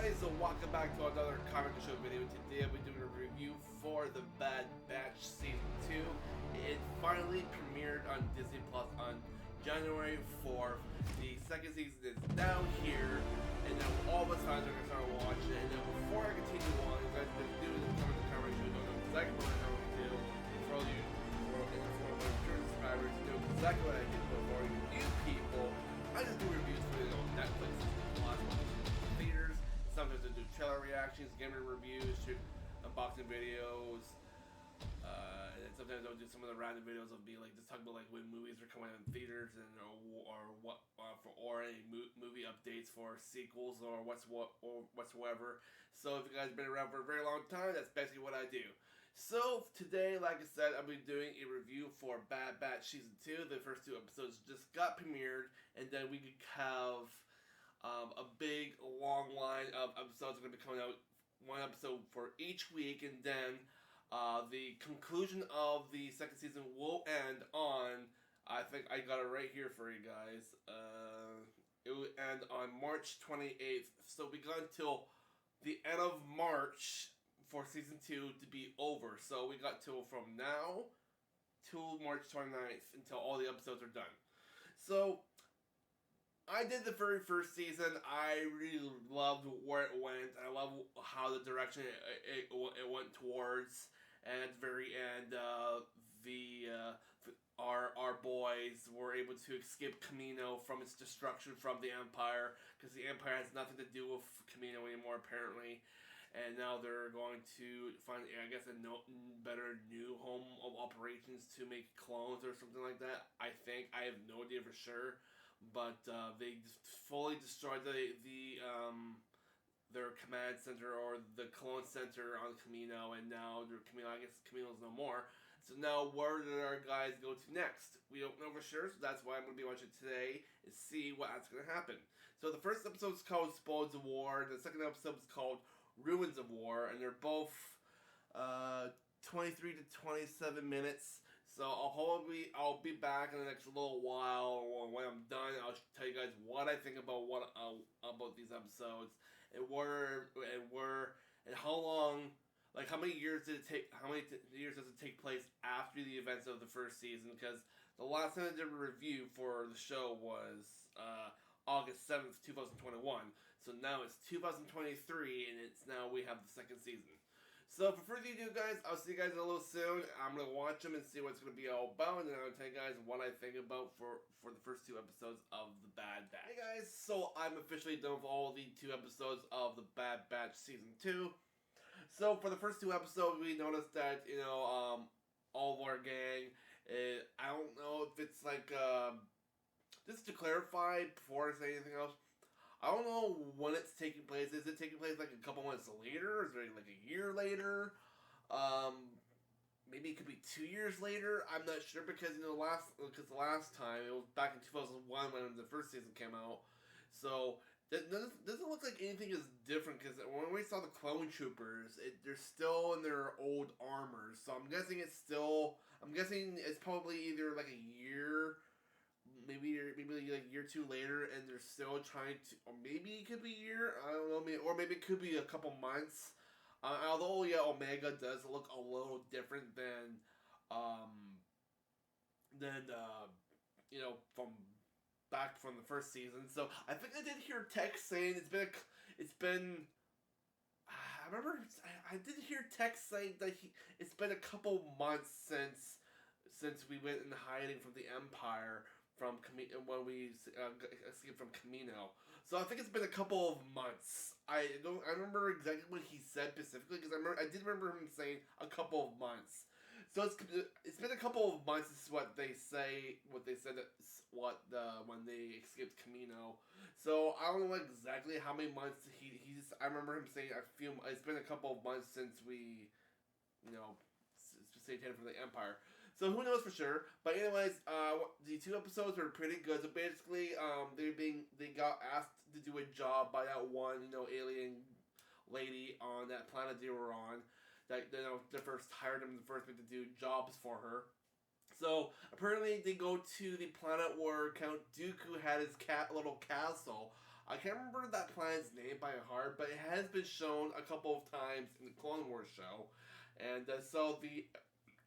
guys, so welcome back to another comic show video. Today I'll be doing a review for The Bad Batch Season 2. It finally premiered on DisneyPlus on January 4th. The second season is now here, and now all of us fans are going to start watching it. And then before I continue on, you guys have been doing the comic show, don't know exactly what I'm going to do. For all you for my return subscribers, you know exactly what I do. But for you new people, I just do reviews for Netflix, theaters. Sometimes I do trailer reactions, gaming reviews, unboxing videos, and then sometimes I'll do some of the random videos. I'll be like just talking about like when movies are coming out in theaters and or any movie updates for sequels or whatsoever. So if you guys have been around for a very long time, that's basically what I do. So today, like I said, I'll be doing a review for Bad Batch Season 2. The first two episodes just got premiered, and then we could have a big, long line of episodes are going to be coming out, one episode for each week, and then the conclusion of the second season will end on, I think I got it right here for you guys, it will end on March 28th, so we got until the end of March for Season 2 to be over, so we got till from now till March 29th until all the episodes are done. So I did the very first season. I really loved where it went. I love how the direction it went towards. And at the very end, our boys were able to escape Camino from its destruction from the Empire, because the Empire has nothing to do with Camino anymore, apparently. And now they're going to find, I guess, a better new home of operations to make clones or something like that. I think. I have no idea for sure. But they just fully destroyed their command center or the clone center on Camino, and now their Camino, I guess Camino's no more. So now where did our guys go to next? We don't know for sure, so that's why I'm going to be watching today, is see what's going to happen. So the first episode is called Spoils of War, the second episode is called Ruins of War, and they're both 23 to 27 minutes. So I'll be back in the next little while, or when I'm done, I'll tell you guys what I think about about these episodes, and how long, like how many years did it take? How many years does it take place after the events of the first season? Because the last time I did a review for the show was August 7th, 2021. So now it's 2023, and it's now we have the second season. So for further ado, guys, I'll see you guys a little soon. I'm going to watch them and see what it's going to be all about, and then I'll tell you guys what I think about for the first two episodes of The Bad Batch. Hey guys, so I'm officially done with all the two episodes of The Bad Batch Season 2. So for the first two episodes, we noticed that, all of our gang, I don't know if it's like, just to clarify before I say anything else, I don't know when it's taking place. Is it taking place like a couple months later? Is it like a year later? Maybe it could be 2 years later. I'm not sure, because the last time it was back in 2001 when the first season came out. So that doesn't look like anything is different, because when we saw the clone troopers, they're still in their old armors. So I'm guessing it's probably either like a year. Maybe like a year or two later, and they're still trying to, or maybe it could be a year, I don't know, or maybe it could be a couple months. Although, yeah, Omega does look a little different than from back from the first season. So I think I did hear text saying I did hear text saying that it's been a couple months since we went in hiding from the Empire, when we escaped from Camino. So I think it's been a couple of months. I remember exactly what he said specifically, because I did remember him saying a couple of months. So it's been a couple of months. This is what they say. When they escaped Camino. So I don't know exactly how many months I remember him saying it's been a couple of months since we, stayed hidden from the Empire. So who knows for sure? But anyways, the two episodes were pretty good. So basically, they got asked to do a job by that one, alien lady on that planet they were on. That they first hired them in the first week to do jobs for her. So apparently they go to the planet where Count Dooku had his little castle. I can't remember that planet's name by heart, but it has been shown a couple of times in the Clone Wars show. And so the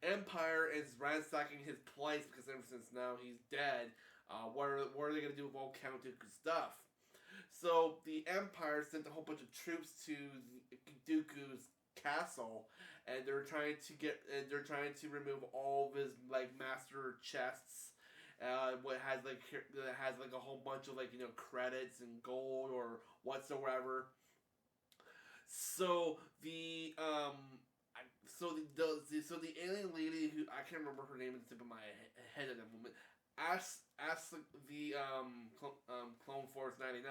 Empire is ransacking his place because ever since now he's dead, what are they going to do with all Count Dooku's stuff? So the Empire sent a whole bunch of troops to Dooku's castle, and they're trying to remove all of his like master chests. What has like a whole bunch of like credits and gold or whatsoever. So the so the alien lady who I can't remember her name at the tip of my head at the moment asks the Clone Force 99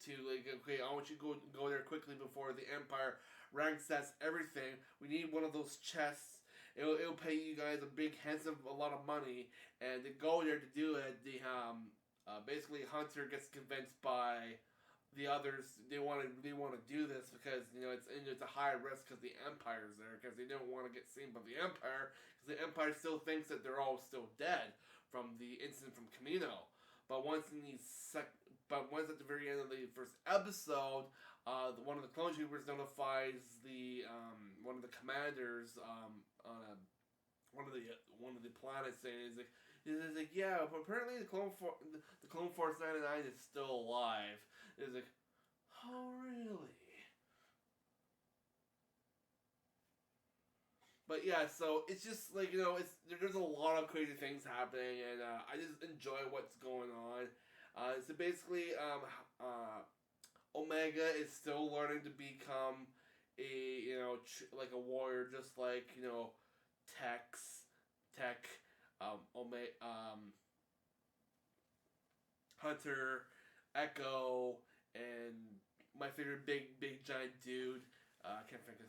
to like, okay, I want you to go there quickly before the Empire ranks everything. We need one of those chests. It'll pay you guys a big handsome a lot of money, and to go there to do it, the basically Hunter gets convinced by the others they want to do this because it's a high risk because the Empire's there, because they don't want to get seen by the Empire, because the Empire still thinks that they're all still dead from the incident from Camino. But once at the very end of the first episode, one of the clone troopers notifies the one of the commanders on one of the planets, saying he's like, yeah, but apparently the Clone Force 99 is still alive. It's like, oh really? But yeah, so it's just like there's a lot of crazy things happening, and I just enjoy what's going on. So basically, Omega is still learning to become a like a warrior, just like Tech, Hunter, Echo, and my favorite big giant dude. I can't think of.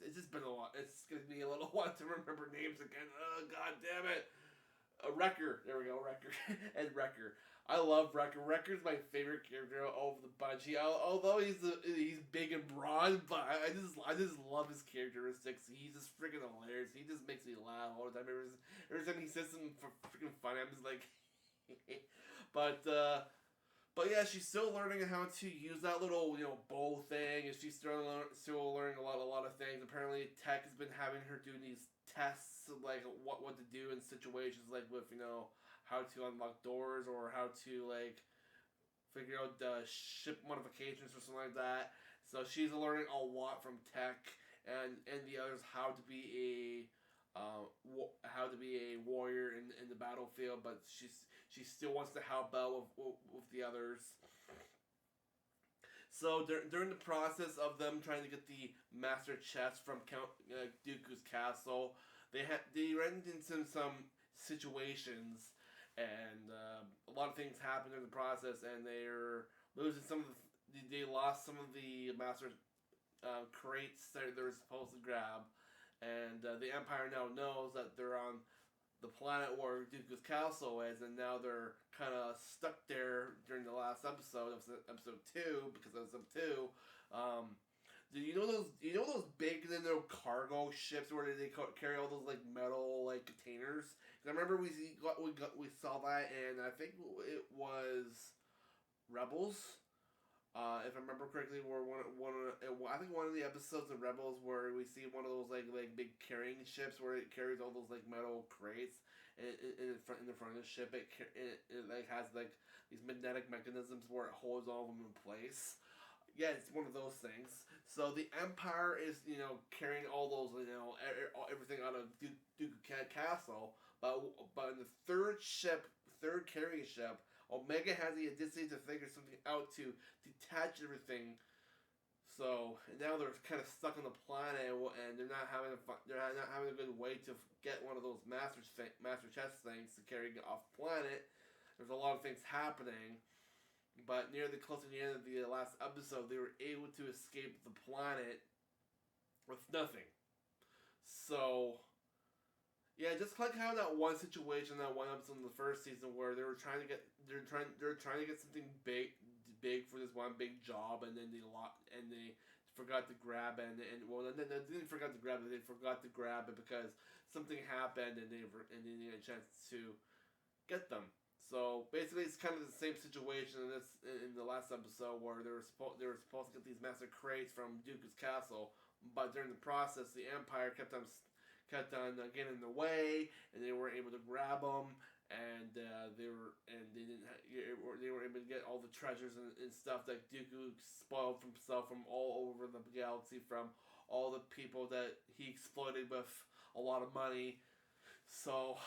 It's just been a lot. It's gonna be a little while to remember names again. Oh god damn it! Wrecker. There we go, Wrecker. And Wrecker. I love Wrecker. Wrecker's my favorite character of the bunch. Although he's big and broad, but I just love his characteristics. He's just freaking hilarious. He just makes me laugh all the time. Every time he says something freaking funny, I'm just like, but. But yeah, she's still learning how to use that little bow thing, and she's still learning a lot of things. Apparently, Tech has been having her do these tests of like what to do in situations like with how to unlock doors or how to like figure out ship modifications or something like that. So she's learning a lot from Tech and the others how to be a warrior in the battlefield, but she still wants to help out with the others. So during the process of them trying to get the master chest from Count Dooku's castle, they ran into some situations, and a lot of things happened in the process, and they're losing they lost some of the master crates that they were supposed to grab, and the Empire now knows that they're on the planet where Dooku's castle is, and now they're kind of stuck there during the last episode, episode 2, because of episode 2. Do you know those big cargo ships where they carry all those like metal like containers? Because I remember we saw that, and I think it was Rebels. If I remember correctly, I think one of the episodes of Rebels where we see one of those like big carrying ships where it carries all those like metal crates in the front of the ship. It like has like these magnetic mechanisms where it holds all of them in place. Yeah, it's one of those things. So the Empire is carrying all those everything out of Dooku Castle, but in the third carrying ship, Omega has the audacity to figure something out to detach everything. So now they're kind of stuck on the planet, and they're not having a good way to get one of those master chest things to carry off planet. There's a lot of things happening, but close to the end of the last episode, they were able to escape the planet with nothing. So. Yeah, just like how that one situation, that one episode in the first season where they were trying to get something big for this one big job, and then they forgot to grab it, they didn't forget to grab it. They forgot to grab it because something happened, and they didn't get a chance to get them. So basically, it's kind of the same situation in the last episode where they were supposed to get these massive crates from Dooku's castle, but during the process, the Empire kept on getting in the way, and they weren't able to grab them, and they were able to get all the treasures and stuff that Dooku spoiled for himself from all over the galaxy, from all the people that he exploited with a lot of money. So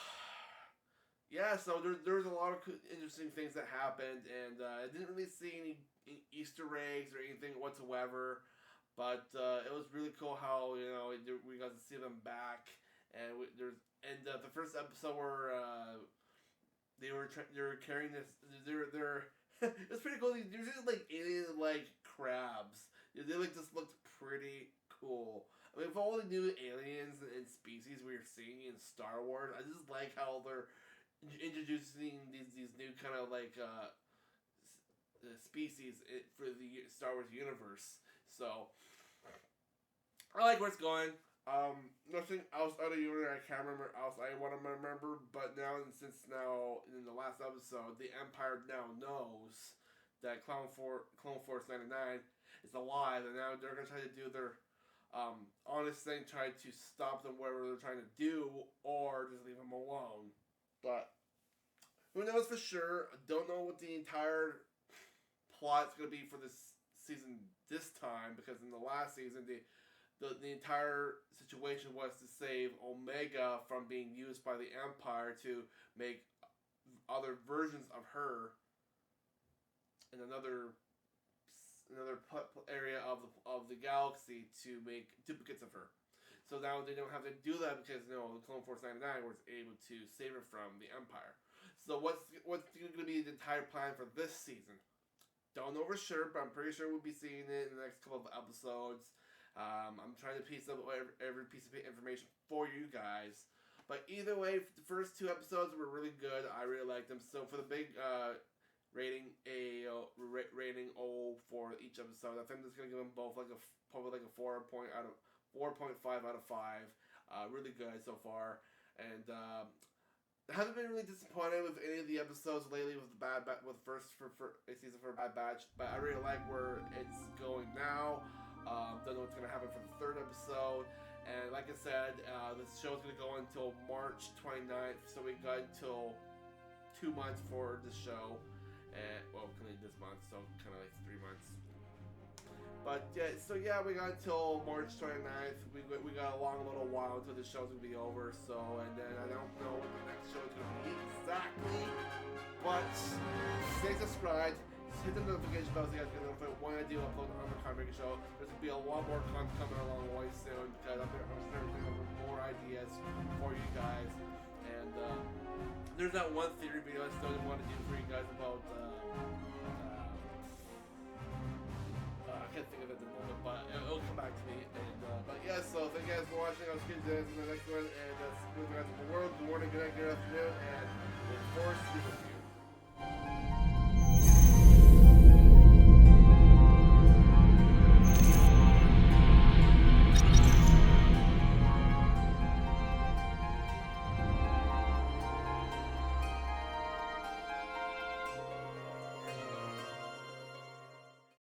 yeah, so there's a lot of interesting things that happened, and I didn't really see any Easter eggs or anything whatsoever, but it was really cool how we got to see them back, and the first episode where they were carrying this, they're it's pretty cool. They're just like alien like crabs. They like just looked pretty cool. I mean, for all the new aliens and species we're seeing in Star Wars, I just like how they're introducing these new kind of like species for the Star Wars universe. So I like where it's going. Nothing else out of the ordinary I can't remember else I want to remember, but since in the last episode, the Empire now knows that Clone Force 99 is alive, and now they're gonna try to do their honest thing, try to stop them whatever they're trying to do, or just leave them alone. But who knows for sure? I don't know what the entire plot's going to be for this season this time, because in the last season, the entire situation was to save Omega from being used by the Empire to make other versions of her in another area of the galaxy to make duplicates of her. So now they don't have to do that because the Clone Force 99 was able to save her from the Empire. So what's going to be the entire plan for this season? Don't know for sure, but I'm pretty sure we'll be seeing it in the next couple of episodes. I'm trying to piece up every piece of information for you guys. But either way, the first 2 episodes were really good. I really liked them. So for the big rating for each episode, I think that's gonna give them both probably like a 4.5 out of 5. Really good so far, and I haven't been really disappointed with any of the episodes lately with the with first for season for Bad Batch, but I really like where it's going now. Don't know what's gonna happen for the 3rd episode. And like I said, this show's going to go until March 29th, so we got until 2 months for the show. And, well, kind of this month, so kind of like 3 months. But, yeah, so yeah, we got until March 29th. We got a long little while until the show's going to be over, so, and then I don't know what the next show is going to be exactly. But, stay subscribed. Hit the notification bell so you guys get notified when I do upload on the Minger show. There's going to be a lot more content coming along way soon because I'm starting to think of more ideas for you guys. And there's that one theory video I still want to do for you guys about I can't think of it at the moment, but it'll come back to me. And but yeah, so thank you guys for watching. I'll see you guys in the next one, and that's good guys in the world. Good morning, good night, good afternoon, and with force.